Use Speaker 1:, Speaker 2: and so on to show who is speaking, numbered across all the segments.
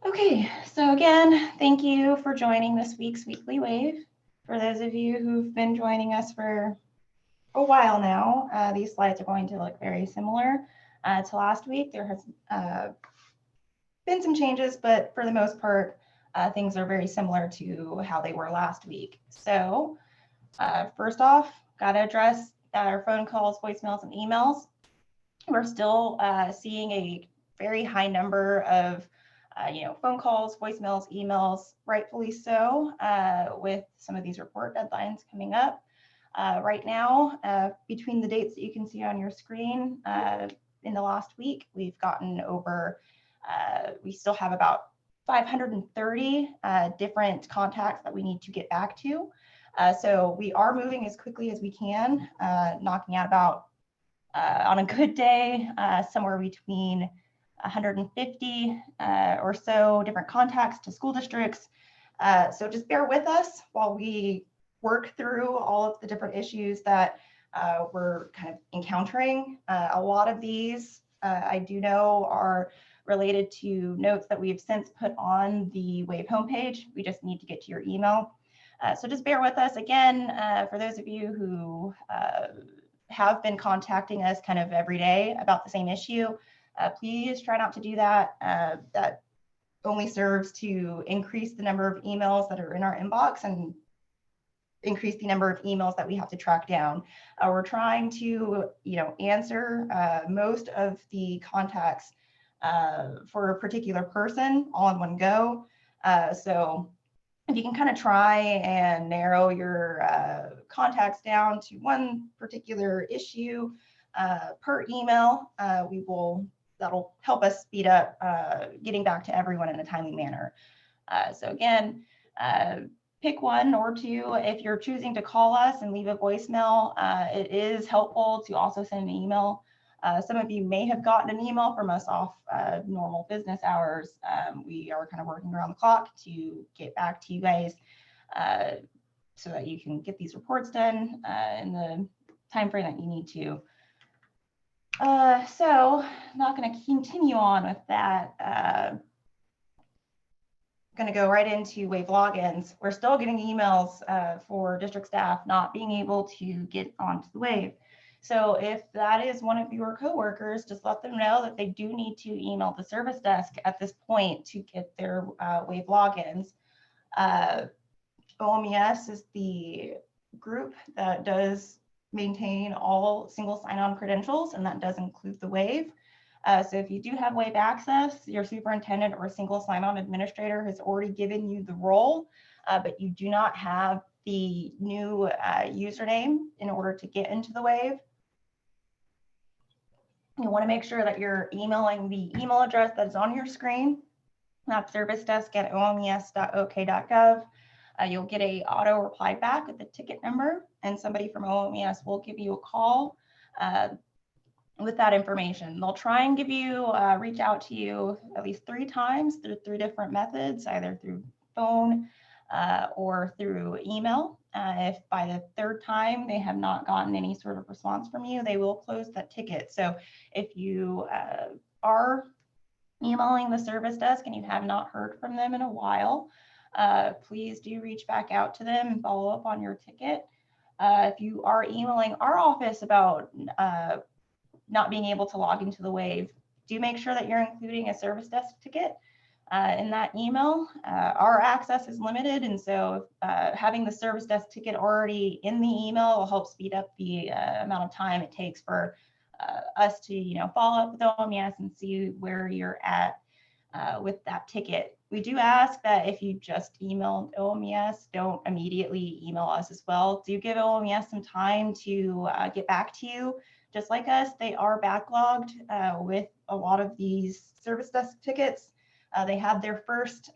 Speaker 1: Okay, so again, thank you for joining this week's Weekly Wave. For those of you who've been joining us for a while now, these slides are going to look very similar to last week. There has been some changes, but for the most part, things are very similar to how they were last week. So first off, got to address our phone calls, voicemails, and emails. We're still seeing a very high number of phone calls, voicemails, emails, rightfully so, with some of these report deadlines coming up. Right now, between the dates that you can see on your screen, in the last week, we've gotten over, we still have about 530 different contacts that we need to get back to. So we are moving as quickly as we can, knocking out about, on a good day, somewhere between 150 or so different contacts to school districts. So just bear with us while we work through all of the different issues that we're kind of encountering. A lot of these I do know are related to notes that we've since put on the WAVE homepage. We just need to get to your email. So just bear with us. Again, for those of you who have been contacting us kind of every day about the same issue, please try not to do that. That only serves to increase the number of emails that are in our inbox and increase the number of emails that we have to track down. We're trying to, answer most of the contacts for a particular person all in one go. So if you can kind of try and narrow your contacts down to one particular issue per email, that'll help us speed up getting back to everyone in a timely manner. So again, pick one or two. If you're choosing to call us and leave a voicemail, it is helpful to also send an email. Some of you may have gotten an email from us off normal business hours. We are kind of working around the clock to get back to you guys so that you can get these reports done in the time frame that you need to. So I'm not going to continue on with that. Going to go right into WAVE logins. We're still getting emails for district staff not being able to get onto the WAVE. So if that is one of your coworkers, just let them know that they do need to email the service desk at this point to get their WAVE logins. OMES is the group that does maintain all single sign-on credentials, and that does include the WAVE. So if you do have WAVE access, your superintendent or single sign-on administrator has already given you the role, but you do not have the new username in order to get into the WAVE. You want to make sure that you're emailing the email address that is on your screen. That's servicedesk@omes.ok.gov. You'll get a auto reply back with the ticket number, and somebody from OMES will give you a call with that information. They'll try and give you, reach out to you at least 3 times through 3 different methods, either through phone or through email. If by the 3rd time they have not gotten any sort of response from you, they will close that ticket. So if you are emailing the service desk and you have not heard from them in a while, please do reach back out to them and follow up on your ticket. If you are emailing our office about not being able to log into the WAVE, do make sure that you're including a service desk ticket in that email. Our access is limited, and so having the service desk ticket already in the email will help speed up the amount of time it takes for us to follow up with OMES and see where you're at with that ticket. We do ask that if you just emailed OMES, don't immediately email us as well. Do give OMES some time to get back to you. Just like us, they are backlogged with a lot of these service desk tickets. They had their first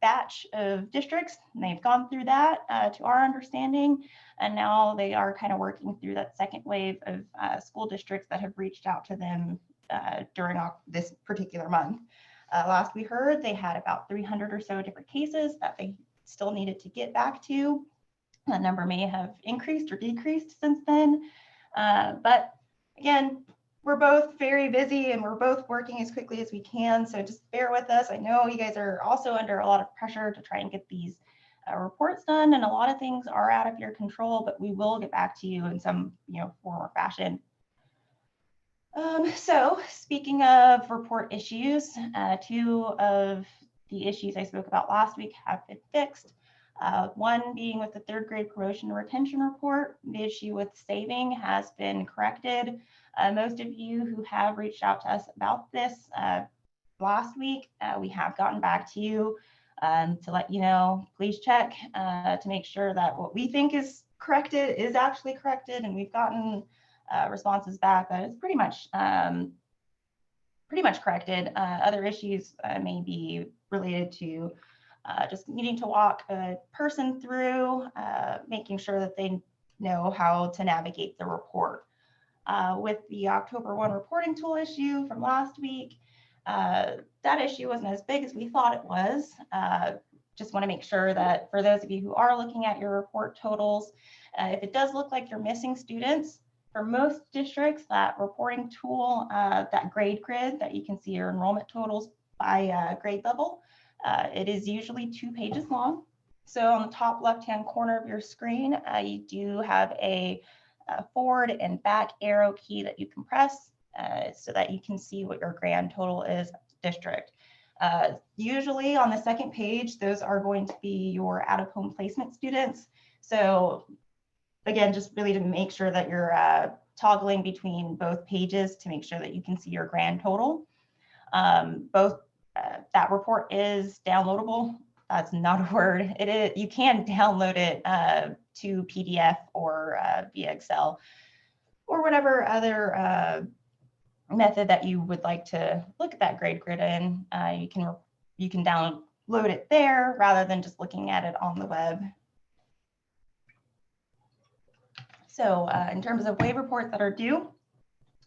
Speaker 1: batch of districts, and they've gone through that to our understanding, and now they are kind of working through that second wave of school districts that have reached out to them during this particular month. Last we heard, they had about 300 or so different cases that they still needed to get back to. That number may have increased or decreased since then, but again, we're both very busy and we're both working as quickly as we can. So just bear with us. I know you guys are also under a lot of pressure to try and get these reports done, and a lot of things are out of your control, but we will get back to you in some, form or fashion. So speaking of report issues, 2 of the issues I spoke about last week have been fixed. One being with the 3rd grade promotion and retention report. The issue with saving has been corrected. Most of you who have reached out to us about this last week, we have gotten back to you to let you know, please check to make sure that what we think is corrected is actually corrected, and we've gotten responses back that is pretty much corrected. Other issues may be related to just needing to walk a person through, making sure that they know how to navigate the report. With the October 1 reporting tool issue from last week, that issue wasn't as big as we thought it was. Just want to make sure that for those of you who are looking at your report totals, if it does look like you're missing students, for most districts, that reporting tool, that grade grid that you can see your enrollment totals by grade level, it is usually 2 pages long. So on the top left-hand corner of your screen, you do have a forward and back arrow key that you can press so that you can see what your grand total is at the district. Usually on the 2nd page, those are going to be your out-of-home placement students. So again, just really to make sure that you're toggling between both pages to make sure that you can see your grand total. That report is downloadable. That's not a word. It is. You can download it to PDF or via Excel or whatever other method that you would like to look at that grade grid in. You can download it there rather than just looking at it on the web. So in terms of WAVE reports that are due,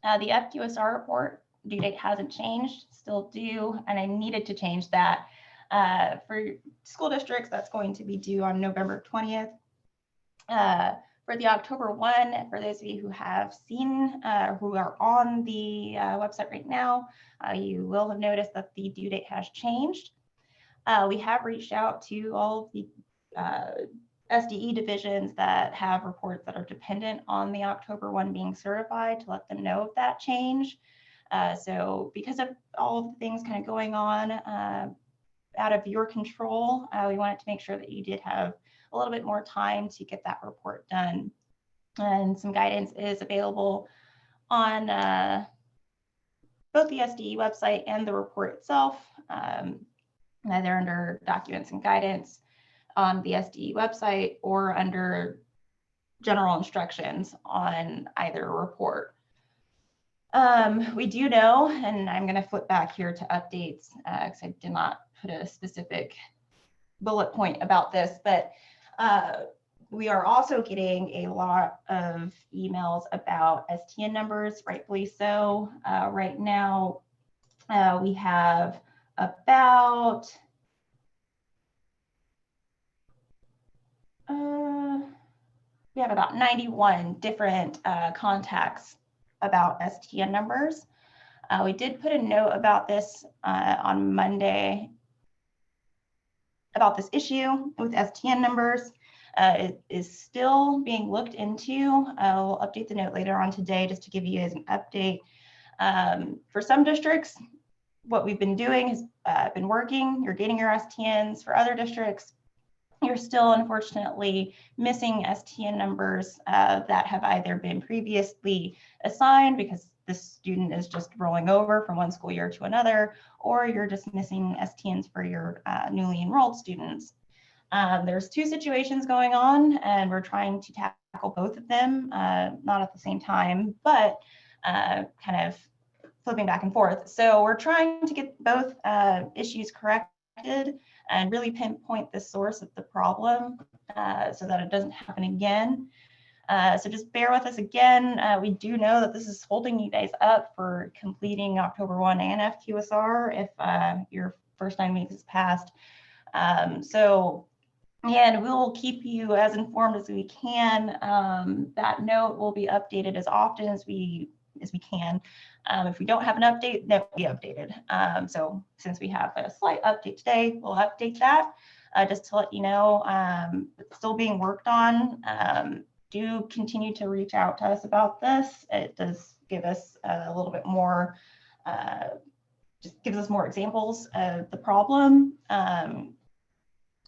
Speaker 1: the FQSR report due date hasn't changed, still due, and I needed to change that. For school districts, that's going to be due on November 20th. For the October 1, for those of you who have seen, who are on the website right now, you will have noticed that the due date has changed. We have reached out to all of the SDE divisions that have reports that are dependent on the October 1 being certified to let them know of that change. So because of all of the things kind of going on out of your control, we wanted to make sure that you did have a little bit more time to get that report done. And some guidance is available on both the SDE website and the report itself, either under documents and guidance on the SDE website or under general instructions on either report. We do know, and I'm going to flip back here to updates because I did not put a specific bullet point about this, but we are also getting a lot of emails about STN numbers, rightfully so. Right now, we have about 91 different contacts about STN numbers. We did put a note about this on Monday about this issue with STN numbers. It is still being looked into. I'll update the note later on today just to give you guys an update. For some districts, what we've been doing has been working. You're getting your STNs. For other districts, you're still unfortunately missing STN numbers that have either been previously assigned because this student is just rolling over from one school year to another, or you're just missing STNs for your newly enrolled students. There's 2 situations going on, and we're trying to tackle both of them, not at the same time, but kind of flipping back and forth. So we're trying to get both issues corrected and really pinpoint the source of the problem so that it doesn't happen again. So just bear with us again. We do know that this is holding you guys up for completing October 1 and FQSR if your first 9 weeks is passed. So, and we'll keep you as informed as we can. That note will be updated as often as we as we can. If we don't have an update, that will be updated. So since we have a slight update today, we'll update that just to let you know. It's still being worked on. Do continue to reach out to us about this. It does give us a little bit more, just gives us more examples of the problem,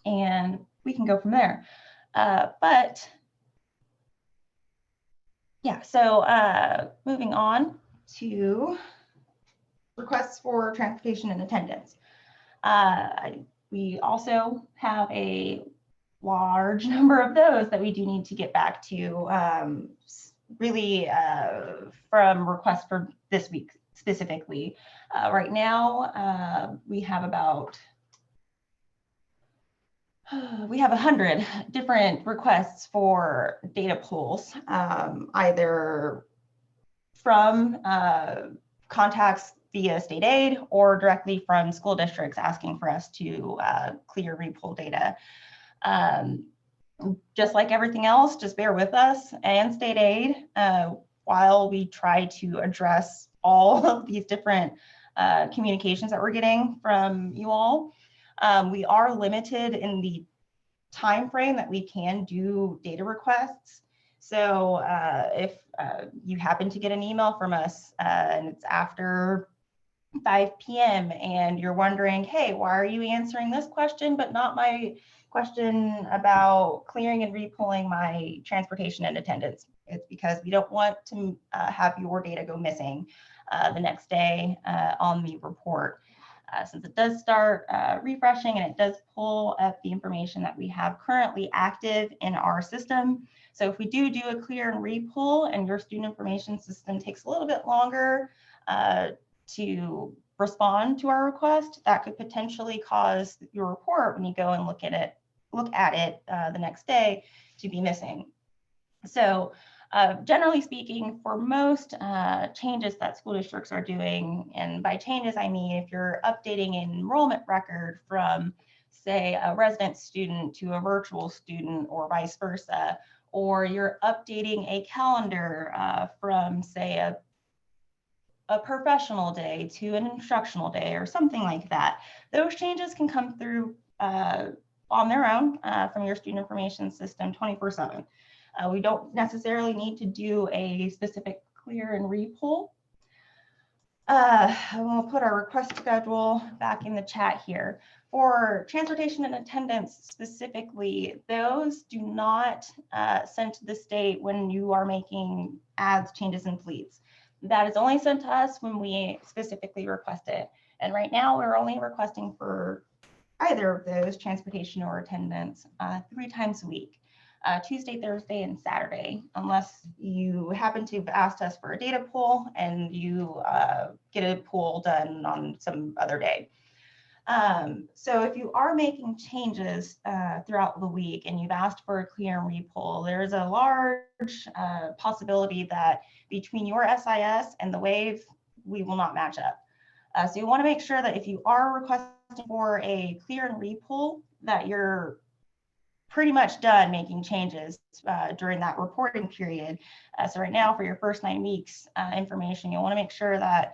Speaker 1: and we can go from there. But yeah, so moving on to requests for transportation and attendance. We also have a large number of those that we do need to get back to, really from requests for this week specifically. Right now, we have about 100 different requests for data pools, either from contacts via state aid or directly from school districts asking for us to clear repool data. Just like everything else, just bear with us and state aid while we try to address all of these different communications that we're getting from you all. We are limited in the time frame that we can do data requests. So if you happen to get an email from us and it's after 5 p.m. and you're wondering, hey, why are you answering this question but not my question about clearing and repulling my transportation and attendance? It's because we don't want to have your data go missing the next day on the report. Since it does start refreshing and it does pull up the information that we have currently active in our system. So if we do a clear and repull and your student information system takes a little bit longer to respond to our request, that could potentially cause your report, when you go and look at it the next day, to be missing. So generally speaking, for most changes that school districts are doing, and by changes I mean if you're updating an enrollment record from, say, a resident student to a virtual student or vice versa, or you're updating a calendar from, say, a professional day to an instructional day or something like that, those changes can come through on their own from your student information system 24/7. We don't necessarily need to do a specific clear and repull. We'll put our request schedule back in the chat here. For transportation and attendance specifically, those do not send to the state when you are making adds, changes, and fleets. That is only sent to us when we specifically request it. And right now we're only requesting for either of those, transportation or attendance, 3 times a week. Tuesday, Thursday, and Saturday, unless you happen to have asked us for a data pool and you get a pool done on some other day. So if you are making changes throughout the week and you've asked for a clear and repull, there's a large possibility that between your SIS and the WAVE, we will not match up. So you want to make sure that if you are requesting for a clear and repull, that you're pretty much done making changes during that reporting period. So right now, for your first 9 weeks information, you want to make sure that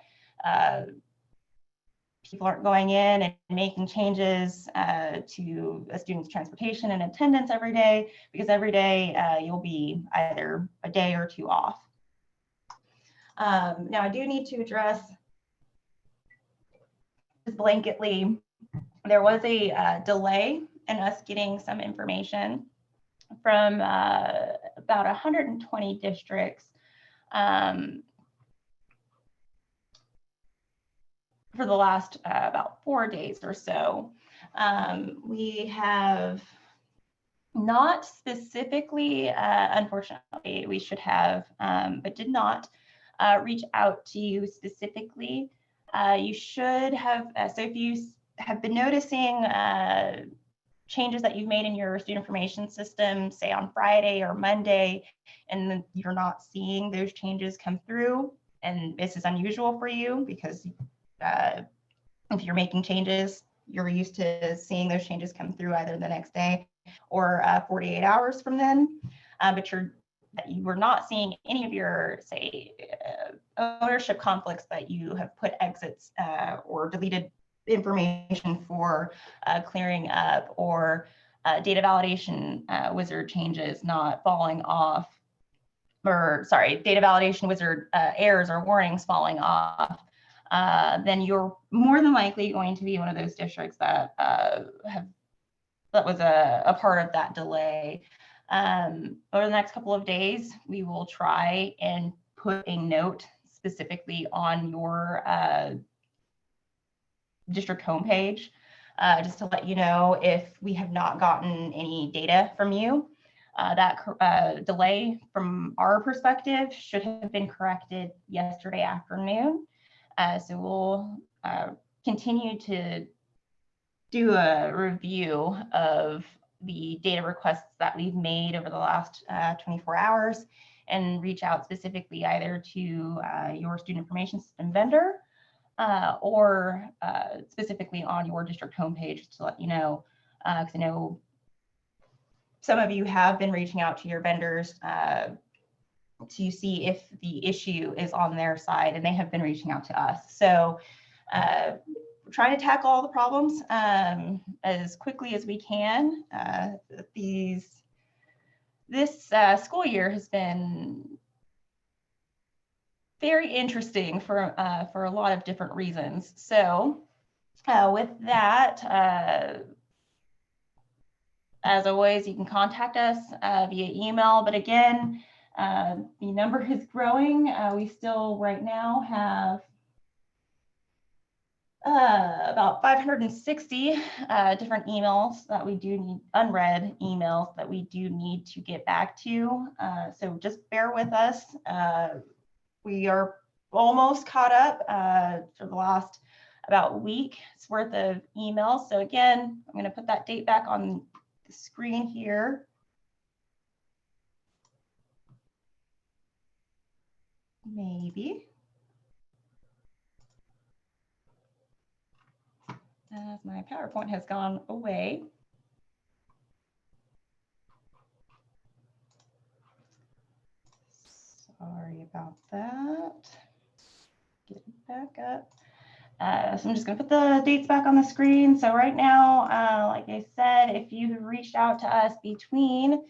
Speaker 1: people aren't going in and making changes to a student's transportation and attendance every day, because every day you'll be either a day or 2 off. Now, I do need to address just blanketly, there was a delay in us getting some information from about 120 districts for the last about 4 days or so. We have not specifically, unfortunately, we should have, but did not reach out to you specifically. You should have, so if you have been noticing changes that you've made in your student information system, say on Friday or Monday, and you're not seeing those changes come through, and this is unusual for you because if you're making changes, you're used to seeing those changes come through either the next day or 48 hours from then, but you were not seeing any of your, say, ownership conflicts that you have put exits or deleted information for clearing up, or data validation wizard changes not falling off, or sorry, data validation wizard errors or warnings falling off, then you're more than likely going to be one of those districts that was a part of that delay. Over the next couple of days, we will try and put a note specifically on your district homepage, just to let you know if we have not gotten any data from you. That delay from our perspective should have been corrected yesterday afternoon. So we'll continue to do a review of the data requests that we've made over the last 24 hours and reach out specifically either to your student information system vendor or specifically on your district homepage to let you know, because I know some of you have been reaching out to your vendors to see if the issue is on their side, and they have been reaching out to us. So we're trying to tackle all the problems as quickly as we can. This school year has been very interesting for a lot of different reasons. So with that, as always, you can contact us via email. But again, the number is growing. We still right now have about 560 different emails that we do need, unread emails that we do need to get back to. So just bear with us. We are almost caught up for the last about week's worth of emails. So again, I'm going to put that date back on the screen here. Maybe. As my PowerPoint has gone away. Sorry about that. Get it back up. So I'm just going to put the dates back on the screen. So right now, like I said, if you have reached out to us between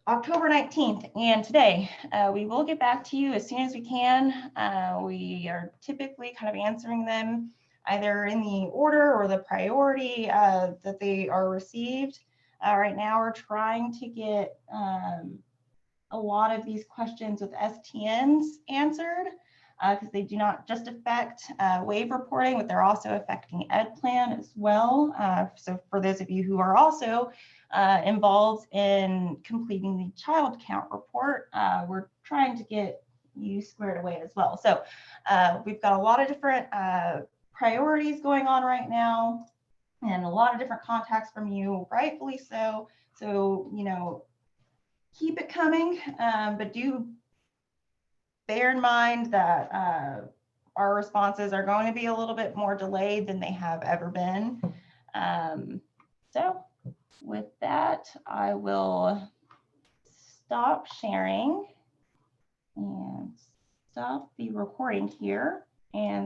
Speaker 1: October 19th and today, we will get back to you as soon as we can. We are typically kind of answering them either in the order or the priority that they are received. Right now, we're trying to get a lot of these questions with STNs answered, because they do not just affect WAVE reporting, but they're also affecting EdPlan as well. So for those of you who are also involved in completing the child count report, we're trying to get you squared away as well. So we've got a lot of different priorities going on right now, and a lot of different contacts from you, rightfully so. So, you know, keep it coming, but do bear in mind that our responses are going to be a little bit more delayed than they have ever been. So with that, I will stop sharing and stop the recording here. And